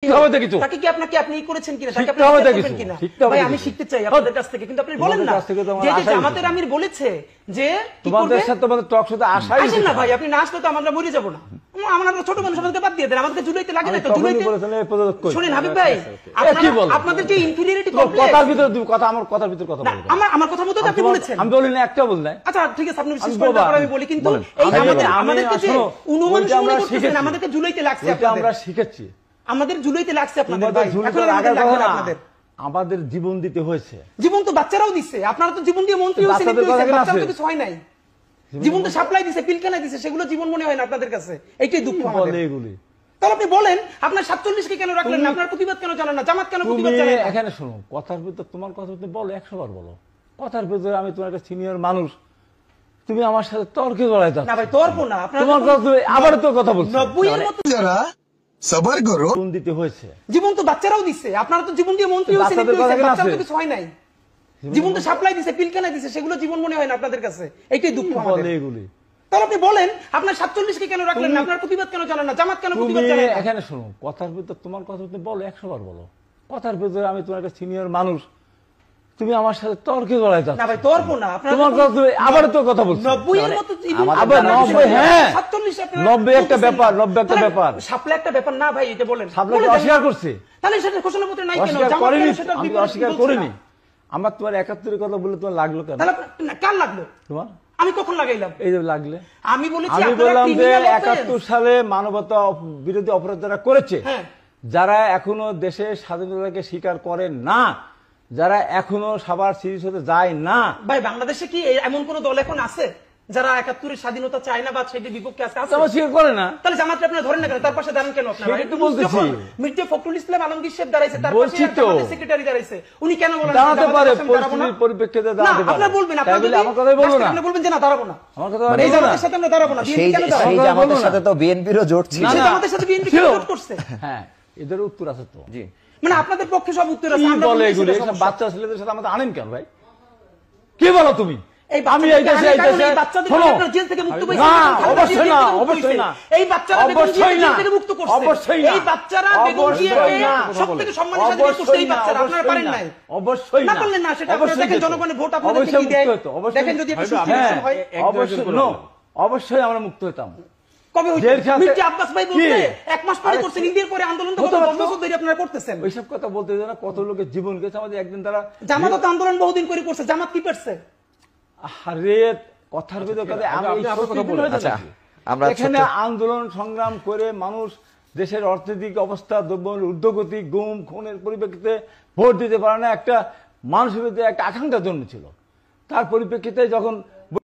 তাকে কি আপনাকে আপনি করেছেন কিনা, তাকে আপনি করবেন কিনা? ভাই আমি শিখতে চাই আপনাদের কাছ থেকে, কিন্তু আপনি বলেন না যে জামাতের আমির বলেছে যে তোমাদের সাথে তোমাদের টক শোতে আসাই আসেন না ভাই, আপনি না আসলে তো আমরা মরে যাব না। আমরা ছোট মানুষ, আমাদেরকে বাদ দিয়ে দেন, আমাদেরকে জুলাইতে লাগে না তো। জুলাইতে শুনেন হাবিব ভাই, আপনাদের যে ইনফিরিয়রিটি কমপ্লেক্স, কথার ভিতর কথা, আমার কথার ভিতর কথা বলবেন। আমার কথা মতো আপনি বলেছেন, আমি বলি না, একটা বল নাই। আচ্ছা ঠিক আছে, আপনি বিশ্বাস করেন, তারপর আমি বলি। কিন্তু এই আমাদেরকে যে অনুমান মনে করতেছেন, আমাদেরকে জুলাইতে লাগছে, আমরা শিখেছি, আমাদের জুলাইতে লাগছে আপনাদের ভাই। এখন আমাদের লাগবে না আপনাদের, আমাদের জীবন দিতে হয়েছে। জীবন তো বাচ্চারাও দিচ্ছে, আপনারা তো জীবন দিয়ে মন্ত্রী হয়েছেন, বাচ্চারা তো কিছু হয় নাই। জীবন তো সাপ্লাই দিছে, পিলখানা দিছে, সেগুলো জীবন মনে হয় না আপনাদের কাছে। এইটাই দুঃখ আমাদের। তাহলে আপনি বলেন, আপনার 47 কে কেন রাখলেন না? আপনার প্রতিবাদ কেন জানান না? জামাত কেন প্রতিবাদ জানায় না? এখানে শোনো, কথার ভিতর তোমার কথা তুমি বলো, 100 বার বলো। কথার ভিতরে আমি তোমার একটা সিনিয়র মানুষ, তুমি আমার সাথে তর্কে জড়াই যাচ্ছ। না ভাই তর্ক না, আপনার তোমার কথা আবার তো কথা বলছো। 90 এর মতো যারা সবার করো, জীবন দিতে হয়েছে। জীবন তো বাচ্চারাও দিচ্ছে, আপনারা তো জীবন দিয়ে মন্ত্রী হয়েছেন, বাচ্চারা তো কিছু হয় নাই। জীবন তো সাপ্লাই দিছে, পিলখানা দিছে, সেগুলো জীবন মনে হয় না আপনাদের কাছে। এইটাই দুঃখ আমাদের। তাহলে আপনি বলেন, আপনার 47 কে কেন রাখলেন না? আপনার প্রতিবাদ কেন জানান না? জামাত কেন প্রতিবাদ জানায় না? এখানে শোনো, কথার ভিতর তোমার কথা তুমি বলো, 100 বার বলো। কথার ভিতরে আমি তোমার একটা সিনিয়র মানুষ, তুমি আমার সাথে তর্কে জড়াই যাচ্ছ। না ভাই তর্ক না, আপনারা তোমার কথা তুমি আবার তো কথা বলছো। 90 এর মতো আবার 90, হ্যাঁ 47 90 একটা ব্যাপার, 90 একটা ব্যাপার। সাপ্লাই একটা ব্যাপার না ভাই, এটা বলেন। সাপ্লাই অস্বীকার করছে, তাহলে সেটা ঘোষণাপত্রে নাই কেন? জামাত করেনি, সেটা আমি অস্বীকার করিনি। আমার তোমার 71 এর কথা বলে তোমার লাগলো কেন? তাহলে কার লাগলো? তোমার আমি কখন লাগাইলাম? এই যে লাগলে আমি বলেছি, আমি বললাম যে 71 সালে মানবতা বিরোধী অপরাধ যারা করেছে, যারা এখনো দেশের স্বাধীনতাকে স্বীকার করে না, যারা এখনো সবার সিরিজ হতে যায় না। ভাই বাংলাদেশে কি এমন কোন দল এখন আছে যারা 71 এর স্বাধীনতা চায় না বা সেটির বিপক্ষে আছে? আমার স্বীকার করে না। তাহলে জামাত আপনি ধরেন না কেন? তার পাশে দাঁড়ান কেন আপনারা? সেটা তো বলতেছি। মির্জা ফখরুল ইসলাম আলমগীর সাহেব দাঁড়াইছে, তার পাশে জামাতের সেক্রেটারি দাঁড়াইছে, উনি কেন বলেন দাঁড়াতে পারে? পরিস্থিতির পরিপ্রেক্ষিতে দাঁড়াতে পারে। আপনারা বলবেন, আপনারা আমার কথাই বলবো না। আপনি বলবেন যে না দাঁড়াবো না, আমার কথা এই জামাতের সাথে আমরা দাঁড়াবো না। বিএনপি কেন দাঁড়াবো? সেই জামাতের সাথে তো বিএনপিরও জোট ছিল। সেই জামাতের সাথে বিএনপি কেন জোট করছে? হ্যাঁ, এদের উত্তর আছে তো। জি, মানে আপনাদের পক্ষে সব উত্তর আছে, আমরা বলে এগুলো সব বাচ্চা ছেলেদের সাথে আমাদের আনেন কেন ভাই? কি বলো তুমি? আমি এই দেশে শোনো, জেল থেকে মুক্ত হয়েছে। অবশ্যই না, অবশ্যই না, এই বাচ্চারা অবশ্যই না, জেল থেকে মুক্ত করছে। অবশ্যই না, এই বাচ্চারা বেগম জিয়াকে সবথেকে সম্মানের সাথে বিয়ে করছে। এই বাচ্চারা আপনারা পারেন নাই, অবশ্যই না পারলেন না। সেটা আপনারা দেখেন, জনগণের ভোট আপনাদেরকে কি দেয় দেখেন। যদি আপনি সুস্থ হয়, অবশ্যই আমরা মুক্ত হতাম। কবে হইছে? মির্জা আব্বাস ভাই বলতে 1 মাস পরে করছেন, ইন্ডিয়ার পরে আন্দোলন তো 10 বছর ধরে আপনারা করতেছেন। ওইসব কথা বলতে না, কত লোকের জীবন গেছে আমাদের একদিন তারা। জামাত তো আন্দোলন বহুদিন করে করছে, জামাত কি করছে? আরে কথার ভিতর কথা আমরা এখানে আন্দোলন সংগ্রাম করে মানুষ দেশের অর্থনৈতিক অবস্থা, দ্রব্যমূল্যের ঊর্ধ্বগতি, গুম খুনের পরিপ্রেক্ষিতে ভোট দিতে পারে না, একটা মানুষের ভিতরে একটা আকাঙ্ক্ষা জন্মেছিল। তার পরিপ্রেক্ষিতে যখন